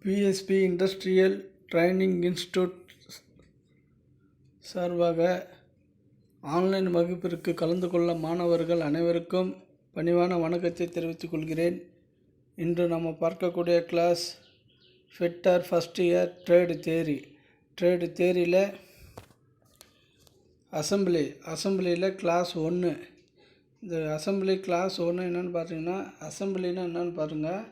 BSP industrial training institute சார்பாக online வகுப்பிற்கு கலந்து கொள்ள மாணவர்கள் அனைவருக்கும் பணிவான வணக்கத்தை தெரிவித்துக் கொள்கிறேன். இன்று நம்ம பார்க்கக்கூடிய class fitter first year trade தியரியில் அசம்பிளியில் கிளாஸ் 1. இந்த அசம்பிளி கிளாஸ் 1 என்னென்னு பார்த்தீங்கன்னா, அசம்பிளின்னா என்னென்னு பாருங்கள்.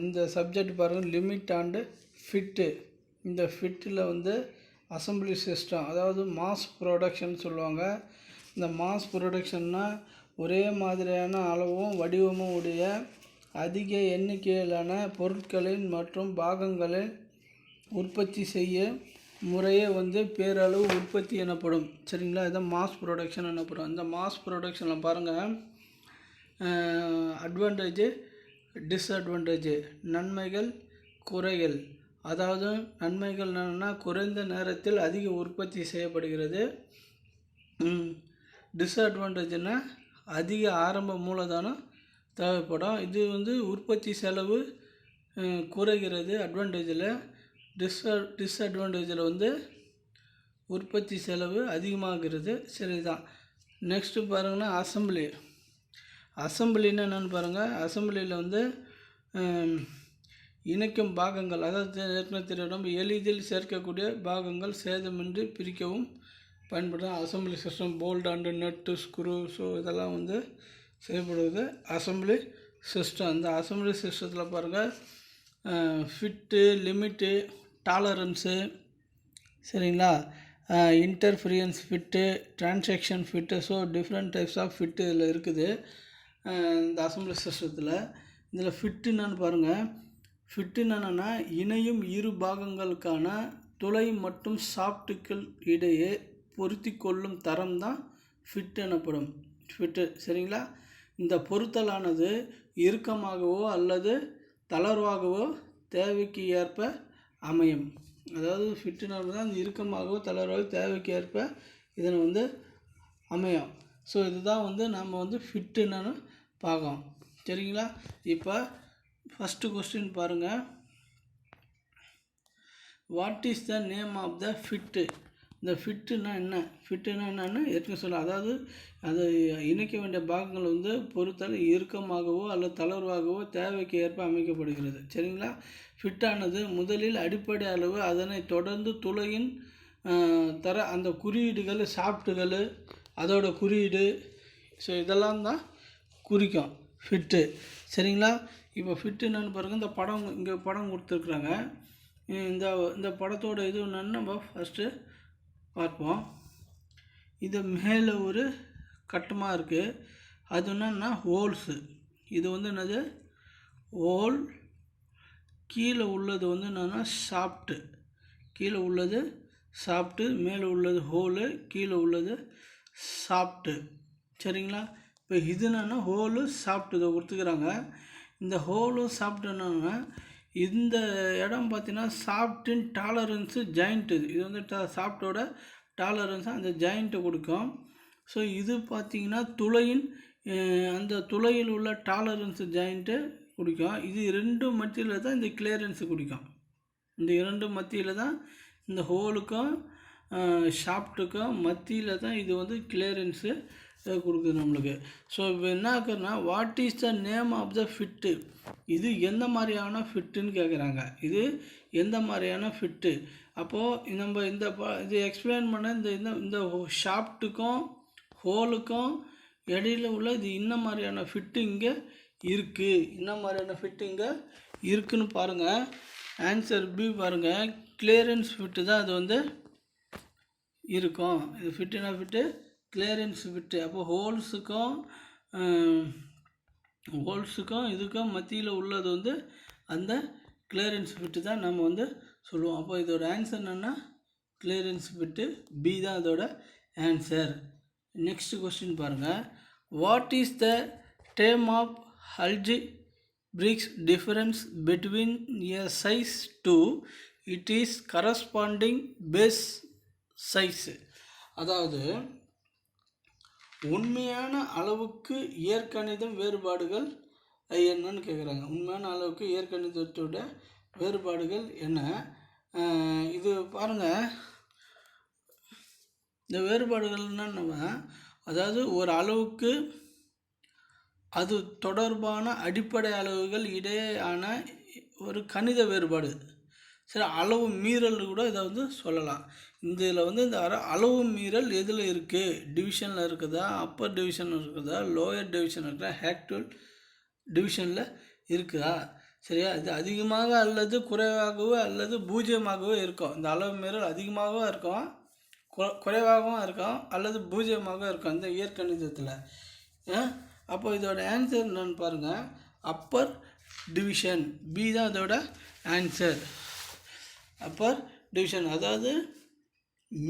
இந்த சப்ஜெக்ட் பாருங்கள், லிமிட் அண்டு ஃபிட்டு. இந்த ஃபிட்டில் அசம்பிளி சிஸ்டம், அதாவது மாஸ் ப்ரொடக்ஷன் சொல்லுவாங்க. இந்த மாஸ் ப்ரொடக்ஷன்னா ஒரே மாதிரியான அளவும் வடிவமும் உடைய அதிக எண்ணிக்கையிலான பொருட்களின் மற்றும் பாகங்களில் உற்பத்தி செய்ய முறையே பேரளவு உற்பத்தி எனப்படும். சரிங்களா? இதான் மாஸ் ப்ரொடக்ஷன் எனப்படும். இந்த மாஸ் ப்ரொடக்ஷனில் பாருங்கள், அட்வான்டேஜு, டிஸ்அட்வான்டேஜு, நன்மைகள், குறைகள். அதாவது நன்மைகள் என்னென்னா, குறைந்த நேரத்தில் அதிக உற்பத்தி செய்யப்படுகிறது. டிஸ்அட்வான்டேஜ்னா அதிக ஆரம்ப மூலதனம் தேவைப்படும். இது உற்பத்தி செலவு குறைகிறது அட்வான்டேஜில். டிஸ்அட்வான்டேஜில் உற்பத்தி செலவு அதிகமாகிறது. சரிதான். நெக்ஸ்ட்டு பாருங்கன்னா, அசம்பிளின்னா என்னென்னு பாருங்கள். அசம்பிளியில் இணைக்கும் பாகங்கள், அதாவது ஏற்கனவே தெரியும், எளிதில் சேர்க்கக்கூடிய பாகங்கள் சேதமின்றி பிரிக்கவும் பயன்படும். அசம்பிளி சிஸ்டம் போல்ட் அண்டு நட்டு ஸ்க்ரூ, ஸோ இதெல்லாம் செய்யப்படுவது அசம்பிளி சிஸ்டம். இந்த அசம்பிளி சிஸ்டத்தில் பாருங்கள், ஃபிட்டு, லிமிட்டு, டாலரன்ஸு, சரிங்களா, interference fit, transition fit, so different types of fit இதில் இருக்குது. இந்த அசம்பிளி சிஸ்டத்தில் இதில் ஃபிட்டு என்னென்னு பாருங்கள். ஃபிட்டு என்னென்னா, இணையும் இரு பாகங்களுக்கான துளை மற்றும் சாப்ட்டுகள் இடையே பொருத்தி கொள்ளும் தரம் தான் ஃபிட் எனப்படும். ஃபிட்டு, சரிங்களா. இந்த பொருத்தலானது இறுக்கமாகவோ அல்லது தளர்வாகவோ தேவைக்கு ஏற்ப அமையும். அதாவது ஃபிட்டுனால தான் இறுக்கமாகவோ தளர்வாகவோ தேவைக்கு ஏற்ப இதனை அமையும். ஸோ இதுதான் நம்ம ஃபிட்டுன்னு பார்க்கோம். சரிங்களா? இப்போ ஃபஸ்ட்டு கொஸ்டின் பாருங்கள். What is the name of the fit? இந்த ஃபிட்டுனா என்ன? ஃபிட்டுனா என்னன்னு ஏற்கனவே சொல்ல, அதாவது அது இணைக்க வேண்டிய பாகங்கள் பொருத்தல் இறுக்கமாகவோ அல்லது தளர்வாகவோ தேவைக்கு ஏற்ப அமைக்கப்படுகிறது. சரிங்களா? ஃபிட்டானது முதலில் அடிப்படை அளவு, அதனை தொடர்ந்து துளையின் தர அந்த குறியீடுகள், சாப்ட்டுகள், அதோட குறியீடு, ஸோ இதெல்லாம் தான் குறிக்கும் ஃபிட்டு. சரிங்களா? இப்போ ஃபிட்டு என்னென்னு பாருங்கள். இந்த படம், இங்கே படம் கொடுத்துருக்குறாங்க. இந்த படத்தோட இது என்னென்னு நம்ம ஃபஸ்ட்டு பார்ப்போம். இது மேலே ஒரு கட்டமாக இருக்குது. அது என்னன்னா ஹோல்ஸு. இது என்னது? ஹோல். கீழே உள்ளது என்னென்னா சாப்ட்டு. கீழே உள்ளது சாப்ட்டு, மேலே உள்ளது ஹோலு, கீழே உள்ளது சாப்ட்டு. சரிங்களா? இப்போ இது என்னென்னா ஹோலு, சாப்ட்டு இதை கொடுத்துக்கிறாங்க. இந்த ஹோலு சாப்ட்டு என்னென்னா, இந்த இடம் பார்த்திங்கன்னா சாப்ட்டின் டாலரன்ஸு ஜாயிண்ட்டு. இது சாப்ட்டோட டாலரன்ஸு அந்த ஜாயிண்ட்டை கொடுக்கும். ஸோ இது பார்த்திங்கன்னா துளையின் அந்த துளையில் உள்ள டாலரன்ஸு ஜாயிண்ட்டு கொடுக்கும். இது ரெண்டு மத்தியில் தான் இந்த கிளியரன்ஸு கொடுக்கும். இந்த இரண்டு மத்தியில் தான், இந்த ஹோலுக்கும் ஷாப்ட்டுக்கும் மத்தியில் தான் இது கிளியரன்ஸு கொடுக்குது நம்மளுக்கு. ஸோ இப்போ என்ன ஆக்குறதுனா, what is the name of the fit? இது எந்த மாதிரியான ஃபிட்டுன்னு கேட்குறாங்க. இது எந்த மாதிரியான ஃபிட்டு? அப்போது நம்ம இது எக்ஸ்பிளைன் பண்ண இந்த ஷாப்ட்டுக்கும் ஹோலுக்கும் இடையில உள்ள இது இன்ன மாதிரியான ஃபிட்டு இங்கே இருக்குது. இன்ன மாதிரியான ஃபிட்டு இங்கே இருக்குதுன்னு பாருங்கள். ஆன்சர் பி பாருங்கள். கிளியரன்ஸ் ஃபிட்டு தான் அது இருக்கும். இது ஃபிட்டுனா ஃபிட்டு கிளியரன்ஸ் ஃபிட்டு. அப்போ ஹோல்ஸுக்கும் இதுக்கும் மத்தியில் உள்ளது அந்த கிளியரன்ஸ் ஃபிட்டு தான் நம்ம சொல்லுவோம். அப்போ இதோட ஆன்சர் என்னென்னா கிளியரன்ஸ் ஃபிட்டு, பி தான் அதோட ஆன்சர். நெக்ஸ்ட் கொஸ்டின் பாருங்கள். What is the term of algebraic difference between a size 2 it is corresponding base size? அதாவது உண்மையான அளவுக்கு இயற்கணிதம் வேறுபாடுகள் என்னன்னு கேட்குறாங்க. உண்மையான அளவுக்கு இயற்கணிதத்தோட வேறுபாடுகள் என்ன? இது பாருங்கள், இந்த வேறுபாடுகள்னா நம்ம அதாவது ஒரு அளவுக்கு அது தொடர்பான அடிப்படை அளவுகள் இடையேயான ஒரு கணித வேறுபாடு. சரி, அளவு மீறல் கூட இதை வந்து சொல்லலாம். இதில் வந்து இந்த அளவு மீறல் எதில் இருக்குது? டிவிஷனில் இருக்குதா, அப்பர் டிவிஷனில் இருக்குதா, லோயர் டிவிஷன் இருக்குதா, ஆக்சுவல் டிவிஷனில் இருக்குதா? சரியா? இது அதிகமாக அல்லது குறைவாகவோ அல்லது பூஜ்ஜியமாகவோ இருக்கும். இந்த அளவு மீறல் அதிகமாகவும் இருக்கும், குறைவாகவும் இருக்கும், அல்லது பூஜ்ஜியமாக இருக்கும் இந்த இயற்கணிதத்தில். அப்போ இதோட ஆன்சர் என்னன்னு பாருங்கள், அப்பர் டிவிஷன். பி தான் இதோட ஆன்சர். அப்பர் டிவிஷன் அதாவது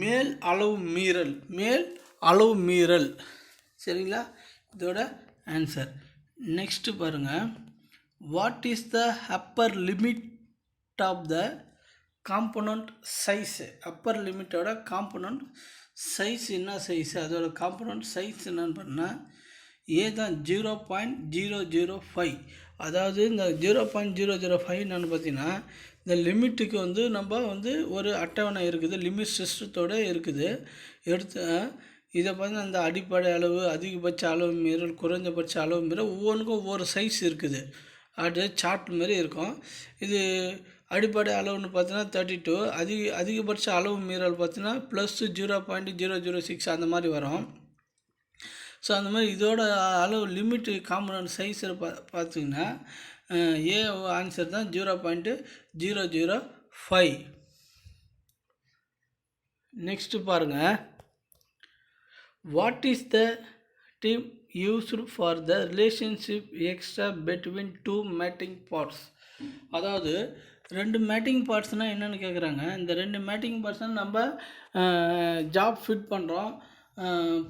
மேல் அளவு மீறல், மேல் அளவு மீறல். சரிங்களா? இதோட ஆன்சர். நெக்ஸ்ட்டு பாருங்கள், what is the upper limit of the component size? Upper லிமிட்டோட காம்பனண்ட் சைஸ் என்ன சைஸ்? அதோட காம்பனண்ட் சைஸ் என்னன்னு பண்ணால் ஏ தான் 0.005. அதாவது இந்த 0.005 என்னென்னு பார்த்தீங்கன்னா, இந்த லிமிட்டுக்கு வந்து நம்ம வந்து ஒரு அட்டவணை இருக்குது, லிமிட் சிஸ்டத்தோடு இருக்குது. இதை பார்த்தீங்கன்னா இந்த அடிப்படை அளவு, அதிகபட்ச அளவு மீறல், குறைந்தபட்ச அளவு மீறல், ஒவ்வொன்றுக்கும் ஒவ்வொரு சைஸ் இருக்குது. அது சார்ட் மாரி இருக்கும். இது அடிப்படை அளவுன்னு பார்த்தீங்கன்னா 32, அதிகபட்ச அளவு மீறல் பார்த்தீங்கன்னா +0.006 அந்த மாதிரி வரும். ஸோ அந்த மாதிரி இதோட அளவு லிமிட்டு காம்பனண்ட் சைஸில் பார்த்தீங்கன்னா ஏ ஆன்சர் தான் 0.005. நெக்ஸ்ட்டு பாருங்கள், what is the team used for the relationship extra between 2 mating parts? அதாவது 2 மேட்டிங் பார்ட்ஸ்னால் என்னென்னு கேட்குறாங்க. இந்த 2 மேட்டிங் பார்ட்ஸ்னால் நம்ம ஜாப் ஃபிட் பண்ணுறோம்.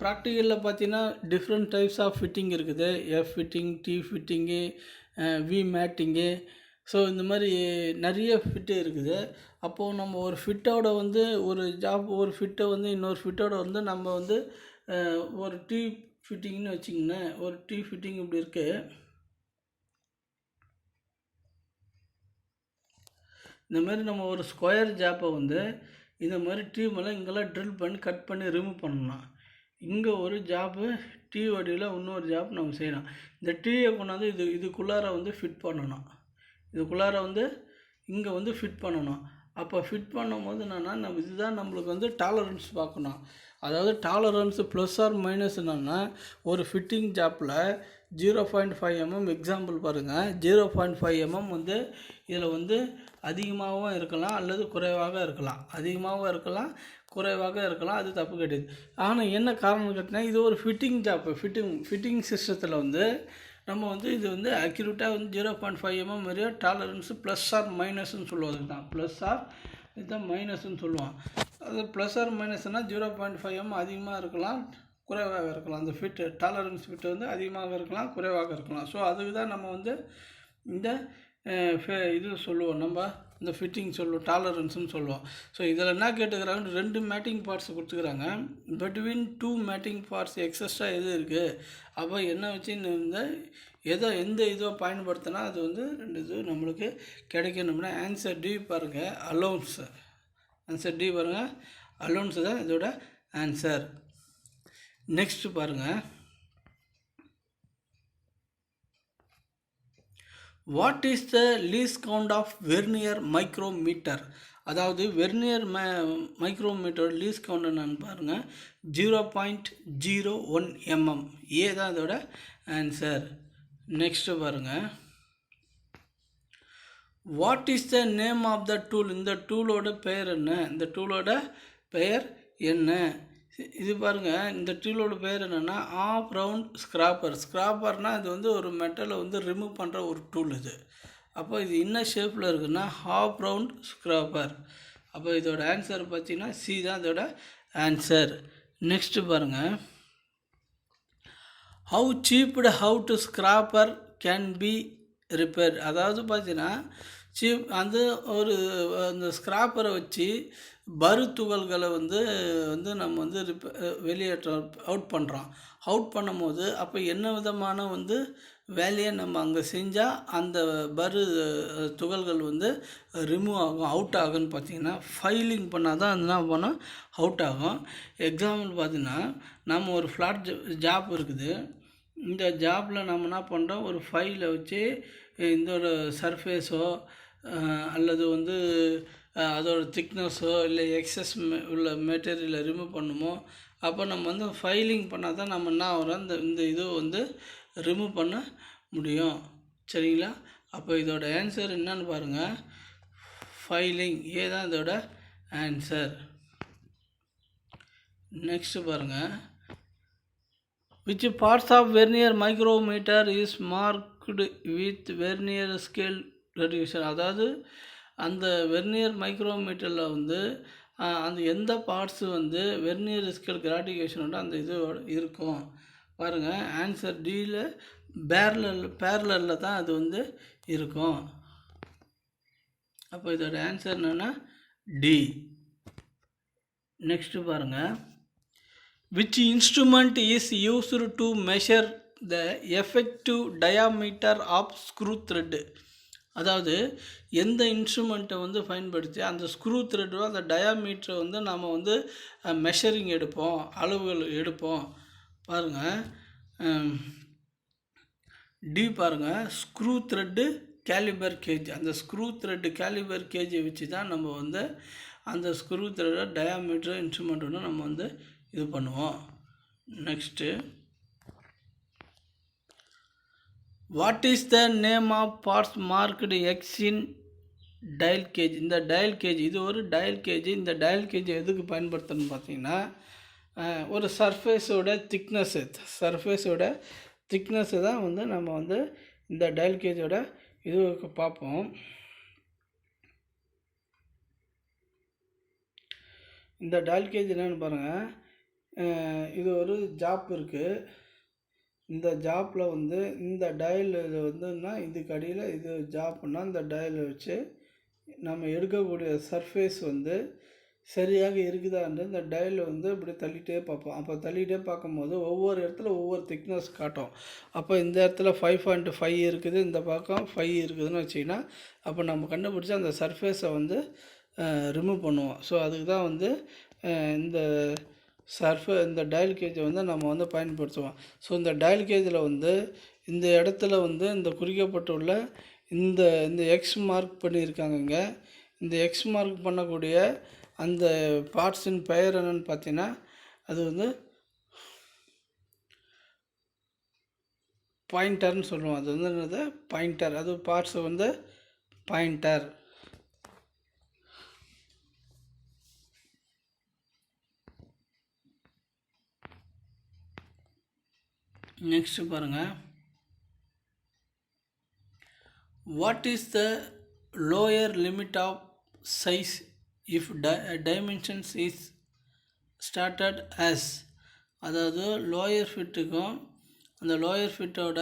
ப்ராக்டிக்கலில் பார்த்தீங்கன்னா டிஃப்ரெண்ட் டைப்ஸ் ஆஃப் ஃபிட்டிங் இருக்குது. F fitting, T fitting, V mating. So இந்த மாதிரி நிறைய ஃபிட்டு இருக்குது. அப்போது நம்ம ஒரு ஃபிட்டோட வந்து ஒரு ஜாப், ஒரு ஃபிட்டை வந்து இன்னொரு ஃபிட்டோட வந்து நம்ம வந்து ஒரு டி ஃபிட்டிங்னு வச்சிங்கன்னா, ஒரு டி ஃபிட்டிங் இப்படி இருக்குது. இந்த மாதிரி நம்ம ஒரு ஸ்கொயர் ஜாப்பை வந்து இந்த மாதிரி டீமெல்லாம் இங்கெல்லாம் ட்ரில் பண்ணி கட் பண்ணி ரிமூவ் பண்ணணும். இங்கே ஒரு ஜாப்பு டீ வடிவில் இன்னொரு ஜாப் நம்ம செய்யணும். இந்த டீயை கொண்டாந்து இதுக்குள்ளார வந்து ஃபிட் பண்ணணும். இதுக்குள்ளார வந்து இங்கே வந்து ஃபிட் பண்ணணும். அப்போ ஃபிட் பண்ணும்போது என்னென்னா இதுதான் நம்மளுக்கு வந்து டாலரன்ஸ் பார்க்கணும். அதாவது டாலரன்ஸ் ப்ளஸ் ஆர் மைனஸ் என்னென்னா, ஒரு ஃபிட்டிங் ஜாப்பில் 0.5 mm எக்ஸாம்பிள் பாருங்கள். 0.5 mm வந்து இதில் வந்து அதிகமாகவும் இருக்கலாம் அல்லது குறைவாக இருக்கலாம். அதிகமாகவும் இருக்கலாம், குறைவாக இருக்கலாம். அது தப்பு கிடையாது. ஆனால் என்ன காரணம் கேட்டினா, இது ஒரு ஃபிட்டிங் ஜாப்பு. ஃபிட்டிங் சிஸ்டத்தில் வந்து நம்ம வந்து இது வந்து அக்யூரேட்டாக வந்து 0.5 mm வரையோ டாலரன்ஸு ப்ளஸ் ஆர் மைனஸ்ன்னு சொல்லுவது தான். ப்ளஸ் ஆர் இதுதான் மைனஸ்ன்னு சொல்லுவான். அது ப்ளஸ் ஆர் மைனஸ்னால் 0.5 mm அதிகமாக இருக்கலாம், குறைவாக இருக்கலாம். அந்த ஃபிட்டு டாலரன்ஸ் ஃபிட்டு வந்து அதிகமாக இருக்கலாம், குறைவாக இருக்கலாம். ஸோ அதுக்கு தான் நம்ம வந்து இந்த இது சொல்லுவோம், நம்ம இந்த ஃபிட்டிங் சொல்லுவோம், டாலரன்ஸ்னு சொல்லுவோம். ஸோ இதில் என்ன கேட்டுக்கிறாங்க, 2 மேட்டிங் பார்ட்ஸ் கொடுத்துக்கிறாங்க. பிட்வீன் 2 மேட்டிங் பார்ட்ஸ் எக்ஸஸ்ட்ரா எது இருக்குது? அப்போ என்ன வச்சு இந்த எந்த இதோ பயன்படுத்தினா அது வந்து 2 இது நம்மளுக்கு கிடைக்கணும்னா ஆன்சர் டி பாருங்கள், அலோன்ஸ். ஆன்சர் டி பாருங்கள், அலோன்ஸ் தான் இதோட ஆன்சர். நெக்ஸ்ட் பாருங்கள், what is the least count of vernier micrometer? அதாவது வெர்னியர் மைக்ரோமீட்டர் லீஸ்ட் கவுண்ட் என்னன்னு பாருங்கள், 0.01 mm. ஏ தான் இதோட ஆன்சர். நெக்ஸ்ட்டு பாருங்கள், what is the name of the tool? இந்த டூலோட பெயர் என்ன? இந்த டூலோட பெயர் என்ன? இது பாருங்கள், இந்த டூலோட பேர் என்னென்னா ஆஃப் ரவுண்ட் ஸ்க்ராப்பர். ஸ்க்ராப்பர்னால் இது வந்து ஒரு மெட்டலை வந்து ரிமூவ் பண்ணுற ஒரு டூல் இது. அப்போ இது என்ன ஷேப்பில் இருக்குன்னா ஹாஃப் ரவுண்ட் ஸ்க்ராப்பர். அப்போ இதோட ஆன்சர் பார்த்தீங்கன்னா சி தான் இதோட ஆன்சர். நெக்ஸ்ட்டு பாருங்கள், how chipped how to scraper can be repair. அதாவது பார்த்தீங்கன்னா அந்த ஒரு அந்த ஸ்க்ராப்பரை வச்சு பரு துகள்களை வந்து வந்து நம்ம வந்து அவுட் பண்ணுறோம். அவுட் பண்ணும்போது அப்போ என்ன விதமான வந்து வேலையை நம்ம அங்கே செஞ்சால் அந்த பரு துகள்கள் வந்து ரிமூவ் ஆகும், அவுட் ஆகும்னு பார்த்தீங்கன்னா ஃபைலிங் பண்ணால் தான் என்ன பண்ணால் அவுட் ஆகும். எக்ஸாம்பிள் பார்த்தீங்கன்னா நம்ம ஒரு ஃப்ளாட் ஜாப் இருக்குது. இந்த ஜாப்பில் நம்ம என்ன பண்ணுறோம், ஒரு ஃபைலை வச்சு இதோட சர்ஃபேஸோ அல்லது வந்து அதோட திக்னஸோ இல்லை எக்ஸஸ் உள்ள மெட்டீரியலை ரிமூவ் பண்ணுமோ, அப்போ நம்ம வந்து ஃபைலிங் பண்ணால் தான் நம்ம என்ன ஆகிறோம், இந்த இது வந்து ரிமூவ் பண்ண முடியும். சரிங்களா? அப்போ இதோட ஆன்சர் என்னன்னு பாருங்கள், ஃபைலிங். ஏ தான் இதோட ஆன்சர். நெக்ஸ்ட்டு பாருங்கள், which parts of vernier micrometer is marked with vernier scale graduation. அதாவது அந்த வெர்னியர் மைக்ரோமீட்டரில் வந்து அந்த எந்த பார்ட்ஸு வந்து வெர்னியர் ஸ்கேல் கிராடிகேஷனோட அந்த இது இருக்கும் பாருங்கள். ஆன்சர் டியில் பேரலில் தான் அது வந்து இருக்கும். அப்போ இதோட ஆன்சர் என்னென்னா டி. நெக்ஸ்ட்டு பாருங்கள், which instrument is used to measure the effective diameter of screw thread. அதாவது எந்த இன்ஸ்ட்ருமெண்ட்டை வந்து பயன்படுத்தி அந்த ஸ்க்ரூ த்ரெட்டோ அந்த டயாமீட்டரை வந்து நம்ம வந்து மெஷரிங் எடுப்போம், அளவுகள் எடுப்போம். பாருங்கள் டி பாருங்கள், ஸ்க்ரூ த்ரெட்டு கேலிபர் கேஜ். அந்த ஸ்க்ரூ த்ரெட்டு கேலிபர் கேஜை வச்சு தான் நம்ம வந்து அந்த ஸ்க்ரூ த்ரெட்டை டயாமீட்டர் இன்ஸ்ட்ருமெண்ட்டோட நம்ம வந்து இது பண்ணுவோம். Next, what is the name of parts marked X in dial gauge. இந்த டயல் கேஜ் இது ஒரு டயல் கேஜ். இந்த டயல் கேஜ் எதுக்கு பயன்படுத்தணும்னு பார்த்தீங்கன்னா, ஒரு சர்ஃபேஸோட திக்னஸ்ஸு தான் வந்து நம்ம வந்து இந்த டயல் கேஜோட இதுக்கு பார்ப்போம். இந்த டயல் கேஜ் என்னென்னு பாருங்கள், இது ஒரு ஜாப் இருக்குது. இந்த ஜாப்பில் வந்து இந்த டயல் இது வந்துன்னா இதுக்கு அடியில் இது ஜாப்னா இந்த டயலை வச்சு நம்ம எடுக்கக்கூடிய சர்ஃபேஸ் வந்து சரியாக இருக்குதான்னு இந்த டயலை வந்து இப்படி தள்ளிகிட்டே பார்ப்போம். அப்போ தள்ளிகிட்டே பார்க்கும்போது ஒவ்வொரு இடத்துல ஒவ்வொரு திக்னஸ் காட்டும். அப்போ இந்த இடத்துல 5.5 இருக்குது, இந்த பக்கம் 5 இருக்குதுன்னு வச்சிங்கன்னா அப்போ நம்ம கண்டுபிடிச்சி அந்த சர்ஃபேஸை வந்து ரிமூவ் பண்ணுவோம். ஸோ அதுக்கு தான் வந்து இந்த டயல் கேஜை வந்து நம்ம வந்து பயன்படுத்துவோம். ஸோ இந்த டயல் கேஜில் வந்து இந்த இடத்துல வந்து இந்த குறிக்கப்பட்டுள்ள இந்த எக்ஸ் மார்க் பண்ணியிருக்காங்கங்க. இந்த எக்ஸ் மார்க் பண்ணக்கூடிய அந்த பார்ட்ஸின் பெயர் என்னென்னு பார்த்தீங்கன்னா அது வந்து பாயிண்டர்னு சொல்லுவோம். அது வந்து என்னது பாயிண்டர். அது பார்ட்ஸை வந்து பாயிண்டர். நெக்ஸ்ட் பாருங்கள், what is the lower limit of size if dimensions is started as. அதாவது லோயர் ஃபிட்டுக்கும் அந்த லோயர் ஃபிட்டோட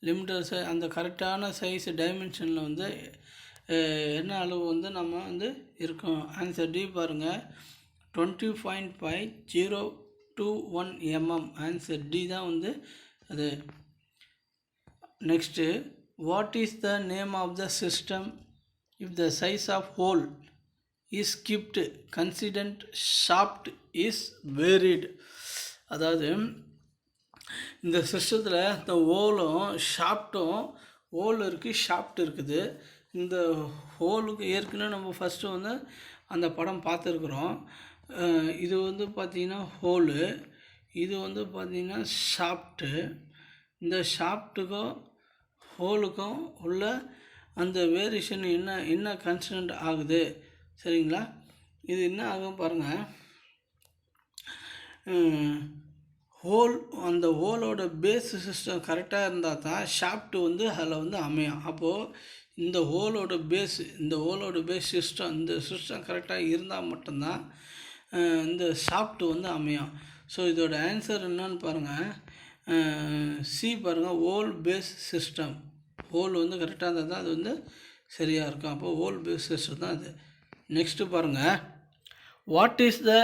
லிமிட்டர் அந்த கரெக்டான சைஸ் டைமென்ஷனில் வந்து என்ன அளவு வந்து நம்ம வந்து இருக்கும். ஆன்சர் டி பாருங்கள், 20.501 mm. ஆன்சர் டி தான் வந்து அது. Next, what is the name of the system if the size of hole is kept constant shaft is varied. அதாவது இந்த சிஸ்டத்தில் இந்த ஹோலும் ஷாஃப்ட்டும், ஹோல் இருக்குது ஷாஃப்ட் இருக்குது. இந்த ஹோலுக்கு ஏற்கனவே நம்ம ஃபஸ்ட்டு வந்து அந்த படம் பார்த்துருக்குறோம். இது வந்து பார்த்திங்கன்னா ஹோலு, இது வந்து பார்த்திங்கன்னா ஷாஃப்ட்டு. இந்த ஷாஃப்ட்டுக்கும் ஹோலுக்கும் உள்ள அந்த வேரியேஷன் என்ன கன்ஸ்டன்ட் ஆகுது. சரிங்களா? இது என்ன ஆகும் பாருங்கள், அந்த ஹோலோட பேஸ் சிஸ்டம் கரெக்டாக இருந்தால் தான் ஷாஃப்ட்டு வந்து அதில் வந்து அமையும். அப்போது இந்த ஹோலோட பேஸ் சிஸ்டம், இந்த சிஸ்டம் கரெக்டாக இருந்தால் மட்டும்தான் இந்த ஷாஃப்ட் வந்து அமையும். ஸோ இதோட ஆன்சர் என்னன்னு பாருங்கள், சி பாருங்கள், ஹோல் பேஸ் சிஸ்டம். ஹோல் வந்து கரெக்டாக இருந்தால் தான் அது வந்து சரியாக இருக்கும். அப்போ ஹோல் பேஸ் தான் இது. நெக்ஸ்ட்டு பாருங்கள், what is the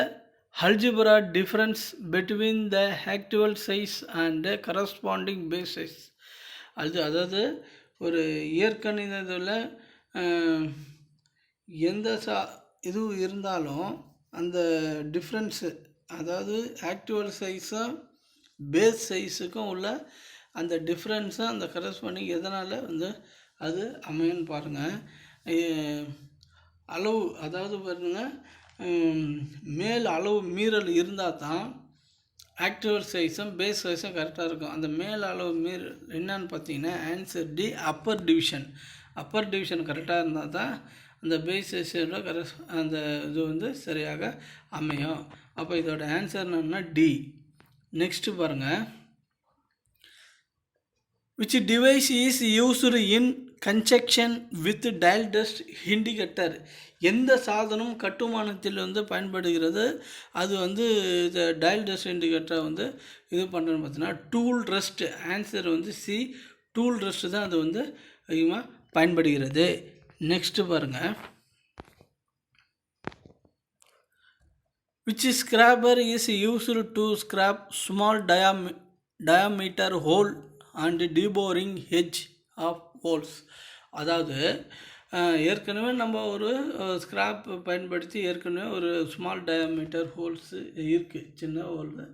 algebra difference between the actual size and corresponding base size? அதாவது ஒரு இயற்கணிதத்தில் எந்த இதுவும் இருந்தாலும் அந்த டிஃப்ரென்ஸு, அதாவது ஆக்சுவல் சைஸும் பேஸ் சைஸுக்கும் உள்ள அந்த டிஃப்ரென்ஸும் அந்த கரஸ்பாண்டிங் எதனால் வந்து அது அமையும்னு பாருங்கள். அளவு, அதாவது பாருங்கள், மேல் அளவு மீறல் இருந்தால் தான் ஆக்சுவல் சைஸும் பேஸ் சைஸும் கரெக்டாக இருக்கும். அந்த மேல் அளவு மீறல் என்னன்னு பார்த்தீங்கன்னா answer D, upper division. Upper division கரெக்டாக இருந்தால் தான் அந்த பேஸ் சைஸோட அந்த இது வந்து சரியாக அமையும். அப்போ இதோட ஆன்சர் என்னன்னா டி. நெக்ஸ்ட்டு பாருங்கள், which device is used in construction with dial test indicator? எந்த சாதனம் கட்டுமானத்தில் வந்து பயன்படுகிறது? அது வந்து இந்த டயல் டஸ்ட் இண்டிகேட்டரை வந்து இது பண்ணுறதுன்னு பார்த்தீங்கன்னா டூல் ரெஸ்ட். ஆன்சர் வந்து சி, டூல் ரெஸ்ட் தான் அது வந்து அதிகமாக பயன்படுகிறது. நெக்ஸ்ட்டு பாருங்கள், which scraper is used to scrap small diameter hole and deboring edge of holes? அதாவது ஏற்கனவே நம்ம ஒரு ஸ்க்ராப் பயன்படுத்தி ஏற்கனவே ஒரு ஸ்மால் டயாமீட்டர் ஹோல்ஸ் இருக்குது. சின்ன ஹோலில்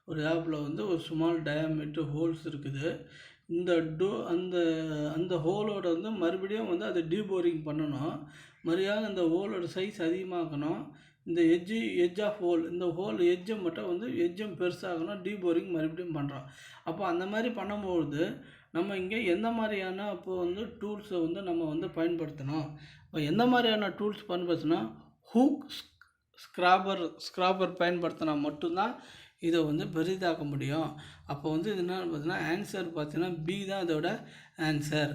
ஒரு ஆப்பில் வந்து ஒரு ஸ்மால் டயாமீட்டர் ஹோல்ஸ் இருக்குது. இந்த அந்த அந்த ஹோலோட வந்து மறுபடியும் வந்து அதை டீபோரிங் பண்ணணும். மறுபடியும் அந்த ஹோலோட சைஸ் அதிகமாகணும். இந்த எட்ஜ் ஆஃப் ஹோல், இந்த ஹோல் எட்ஜை மட்டும் வந்து எட்ஜும் பெருசாகணும், டீபோரிங் மறுபடியும் பண்ணுறோம். அப்போ அந்த மாதிரி பண்ணும்பொழுது நம்ம இங்கே எந்த மாதிரியான அப்போது வந்து டூல்ஸை வந்து நம்ம வந்து பயன்படுத்தணும்? இப்போ எந்த மாதிரியான டூல்ஸ் பயன்படுத்தினா ஹூக் ஸ்க்ராப்பர் பயன்படுத்தினா மட்டும்தான் இதை வந்து பெரிதாக்க முடியும். அப்போ வந்து இது என்ன பார்த்தீங்கன்னா ஆன்சர் பார்த்தீங்கன்னா பி தான் இதோட ஆன்சர்.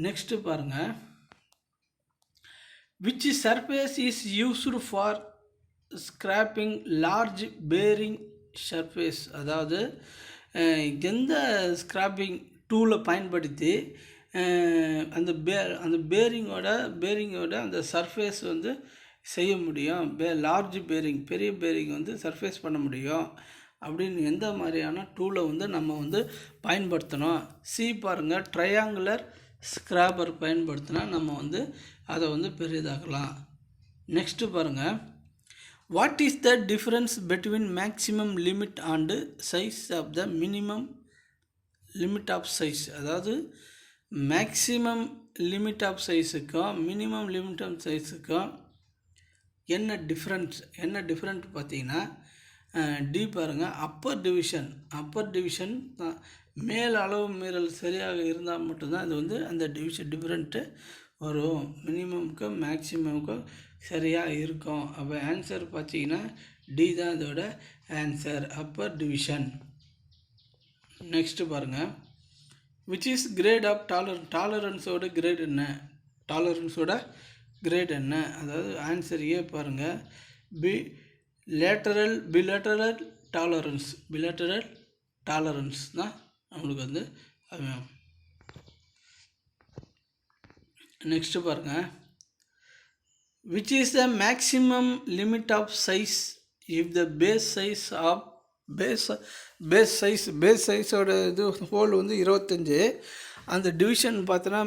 நெக்ஸ்ட்டு பாருங்கள், which surface is used for scraping large bearing surface? அதாவது எந்த ஸ்க்ராப்பிங் டூலை பயன்படுத்தி அந்த பேரிங்கோட அந்த சர்ஃபேஸ் வந்து செய்ய முடியும், லார்ஜ் பேரிங், பெரிய பேரிங் வந்து சர்ஃபேஸ் பண்ண முடியும் அப்படின்னு எந்த மாதிரியான டூலை வந்து நம்ம வந்து பயன்படுத்தணும்? சி பாருங்கள், ட்ரையாங்குலர் ஸ்க்ராப்பர் பயன்படுத்தினா நம்ம வந்து அதை வந்து பெரிதாக்கலாம். நெக்ஸ்ட்டு பாருங்கள், what is the difference between maximum limit and size of the minimum limit of size? அதாவது மேக்ஸிமம் லிமிட் ஆஃப் சைஸுக்கும் மினிமம் லிமிட் ஆஃப் சைஸுக்கும் என்ன டிஃப்ரெண்ட் பார்த்தீங்கன்னா டி பாருங்கள், அப்பர் டிவிஷன் தான். மேல் அளவு மீறல் சரியாக இருந்தால் மட்டும்தான் அது வந்து அந்த டிஃப்ரெண்ட்டு வரும். மினிமமுக்கும் மேக்ஸிமமுக்கும் சரியாக இருக்கும். அப்போ ஆன்சர் பார்த்தீங்கன்னா டி தான் இதோட ஆன்சர், அப்பர் டிவிஷன். நெக்ஸ்ட்டு பாருங்கள், விச் இஸ் கிரேட் ஆஃப் டாலரன்ஸோட கிரேட் என்ன? கிரேட் என்ன? அதாவது ஆன்சர் ஏ பாருங்கள், பிலேட்டரல் டாலரன்ஸ் தான் நம்மளுக்கு வந்து அமையும். நெக்ஸ்ட்டு பாருங்கள், which is the maximum limit of size if the base சைஸோட இது ஹோல் வந்து 25, அந்த டிவிஷன் பார்த்தோன்னா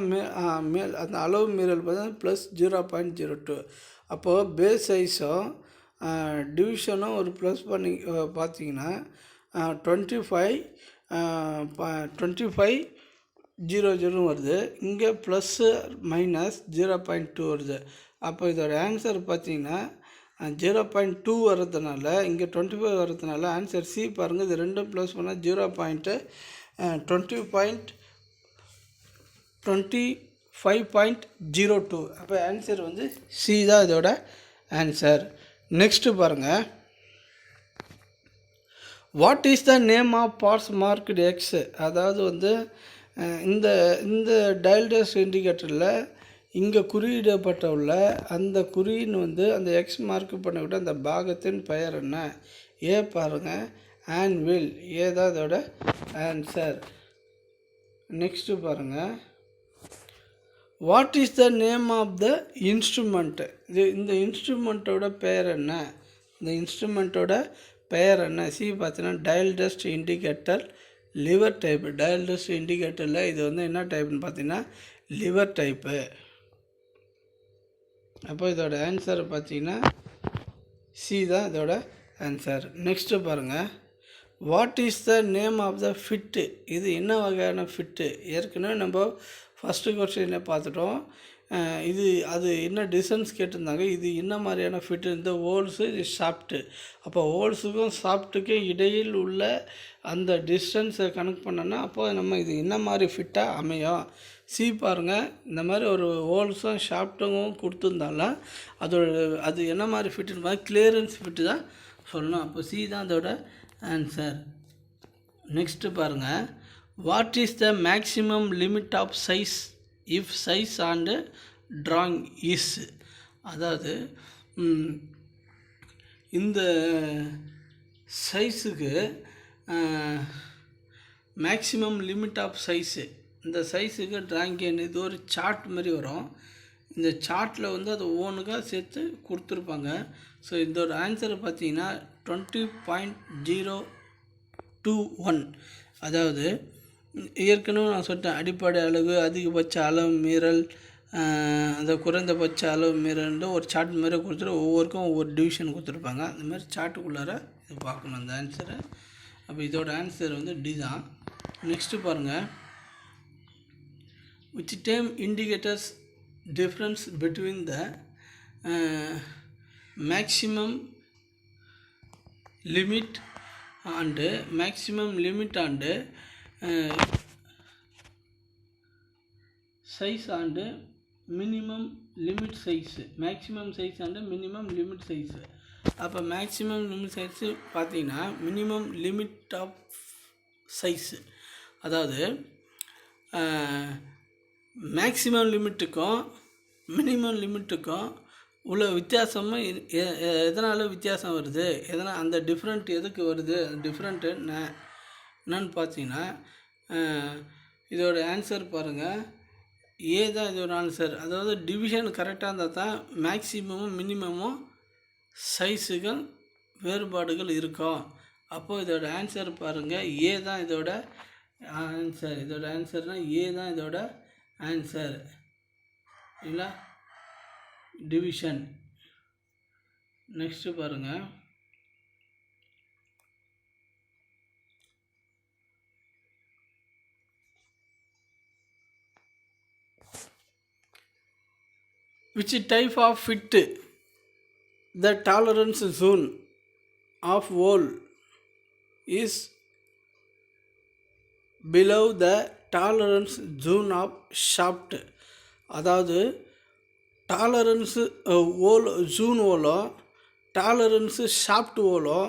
அந்த அளவு மீறல் பார்த்தா ப்ளஸ் 0.02. அப்போது பேஸ் சைஸும் டிவிஷனும் ஒரு ப்ளஸ் பண்ணி பார்த்தீங்கன்னா 25.00 வருது. இங்கே ப்ளஸ்ஸு மைனஸ் 0.2 வருது. அப்போ இதோட ஆன்சர் பார்த்தீங்கன்னா 0.2 வர்றதுனால, இங்கே 25 வர்றதுனால ஆன்சர் சி பாருங்கள். இது ரெண்டும் ப்ளஸ் பண்ணால் 25.02. அப்போ ஆன்சர் வந்து சி தான் இதோட ஆன்சர். நெக்ஸ்ட்டு பாருங்கள், what is the name of parts marked X? அதாவது வந்து இந்த டயல் டஸ்ட் இண்டிகேட்டரில் இங்கே குறியிடப்பட்டுள்ள அந்த குறியின் வந்து அந்த எக்ஸ் மார்க் பண்ணக்கூட அந்த பாகத்தின் பெயர் என்ன? ஏ பாருங்கள், ஆன்வில். ஏ தான் அதோட ஆன்சர். நெக்ஸ்ட்டு பாருங்கள், what is the name of the instrument? இந்த இன்ஸ்ட்ருமெண்ட்டோட பெயர் என்ன? இந்த இன்ஸ்ட்ருமெண்ட்டோட பெயர் என்ன? சி பார்த்தீங்கன்னா dial test indicator lever type. Dial test இண்டிகேட்டரில் இது வந்து என்ன டைப்புன்னு பார்த்தீங்கன்னா லிவர் டைப்பு. அப்போ இதோட ஆன்சர் பார்த்தீங்கன்னா சி தான் இதோட ஆன்சர். நெக்ஸ்ட்டு பாருங்கள், what is the name of the fit? இது என்ன வகையான ஃபிட்டு? ஏற்கனவே நம்ம ஃபஸ்ட்டு கொஸ்டினில் பார்த்துட்டோம். அது என்ன டிஸ்டன்ஸ் கேட்டிருந்தாங்க. இது என்ன மாதிரியான ஃபிட்டு? இந்த ஹோல்ஸு, இது ஷாஃப்ட்டு. அப்போ ஹோல்ஸுக்கும் ஷாஃப்ட்டுக்கும் இடையில் உள்ள அந்த டிஸ்டன்ஸை கணக்கு பண்ணோன்னா அப்போ நம்ம இது என்ன மாதிரி ஃபிட்டாக அமையும்? சி பாருங்கள், இந்த மாதிரி ஒரு ஹோல்ஸும் ஷாஃப்ட்டும் கொடுத்துருந்தாலும் அது என்ன மாதிரி ஃபிட்டுன்னு பார்த்தா கிளியரன்ஸ் ஃபிட்டு தான் சொல்லணும். அப்போ சி தான் அதோட ஆன்சர். நெக்ஸ்ட்டு பாருங்கள், what is the maximum limit of size if size and drawing is? அதாவது இந்த சைஸுக்கு மேக்ஸிமம் லிமிட் ஆஃப் சைஸு, இந்த சைஸுக்கு ட்ராயிங் இது ஒரு சார்ட் மாதிரி வரும். இந்த சார்ட்டில் வந்து அது ஓனுக்காக சேர்த்து கொடுத்துருப்பாங்க. ஸோ இதோட ஆன்சர் பார்த்தீங்கன்னா 20.021. அதாவது ஏற்கனவே நான் சொல்லிட்டேன், அடிப்படை அளவு, அதிகபட்ச அளவு மீறல், அந்த குறைந்தபட்ச அளவு மீறல்ன்ற ஒரு சார்ட் மாதிரி கொடுத்துட்டு ஒவ்வொருக்கும் ஒவ்வொரு டிவிஷன் கொடுத்துருப்பாங்க. அந்த மாதிரி சார்ட்டுக்குள்ளார இது பார்க்கணும் அந்த ஆன்சரை. அப்போ இதோட ஆன்சர் வந்து டி தான். நெக்ஸ்ட்டு பாருங்கள், which term indicates difference between the maximum limit and size and minimum limit size. maximum size and minimum limit size. அப்போ மேக்ஸிமம் லிமிட் சைஸு பார்த்தீங்கன்னா மினிமம் லிமிட் ஆஃப் சைஸு, அதாவது மேக்ஸிமம் லிமிட்டுக்கும் மினிமம் லிமிட்டுக்கும் உள்ள வித்தியாசமும் எதனால் வித்தியாசம் வருது, எதனால் அந்த டிஃப்ரெண்ட் எதுக்கு வருது, அந்த டிஃப்ரெண்ட்டு என்னன்னு பார்த்தீங்கன்னா இதோட ஆன்சர் பாருங்கள், ஏ தான் இதோட ஆன்சர். அதாவது டிவிஷன் கரெக்டாக இருந்தால் தான் மேக்ஸிமமும் மினிமமும் சைஸுகள் வேறுபாடுகள் இருக்கும். அப்போது இதோட ஆன்சர் பாருங்கள், ஏ தான் இதோட ஆன்சர். இதோட ஆன்சர்னால் ஏ தான் இதோட ஆன்சர் இல்லை, டிவிஷன். நெக்ஸ்ட்டு பாருங்கள், which type of fit the tolerance zone of hole is below the tolerance zone of shaft? அதாவது tolerance whole June hollow tolerance shaft hollow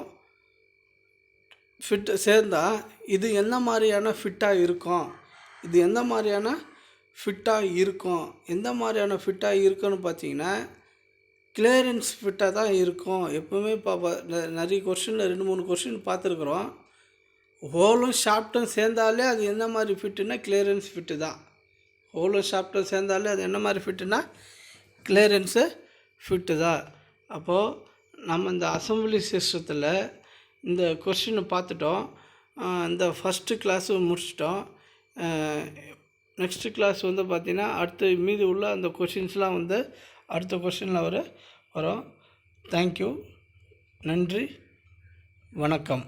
fit சேர்ந்தால் இது எந்த மாதிரியான ஃபிட்டாக இருக்கும்? இது எந்த மாதிரியான ஃபிட்டாக இருக்கும்? எந்த மாதிரியான ஃபிட்டாக இருக்குன்னு பார்த்தீங்கன்னா கிளியரன்ஸ் ஃபிட்டாக தான் இருக்கும். எப்போவுமே நிறைய கொஸ்டினில் 2-3 கொஸ்டின் பார்த்துருக்குறோம். ஹோலும் ஷாஃப்ட்டும் சேர்ந்தாலே அது எந்த மாதிரி ஃபிட்டுன்னா கிளியரன்ஸ் ஃபிட்டு தான். ஹோலும் ஷாஃப்ட்டும் சேர்ந்தாலே அது என்ன மாதிரி ஃபிட்டுன்னா கிளியரன்ஸு ஃபிட்டு தான். அப்போது நம்ம இந்த அசம்பிளி சிஸ்டத்தில் இந்த கொஸ்டினை பார்த்துட்டோம். இந்த ஃபஸ்ட்டு கிளாஸு முடிச்சிட்டோம். நெக்ஸ்ட்டு கிளாஸ் வந்து பார்த்திங்கன்னா அடுத்து மீதி உள்ள அந்த கொஷின்ஸ்லாம் வந்து அடுத்த கொஷினில் வரும். தேங்க்யூ, நன்றி, வணக்கம்.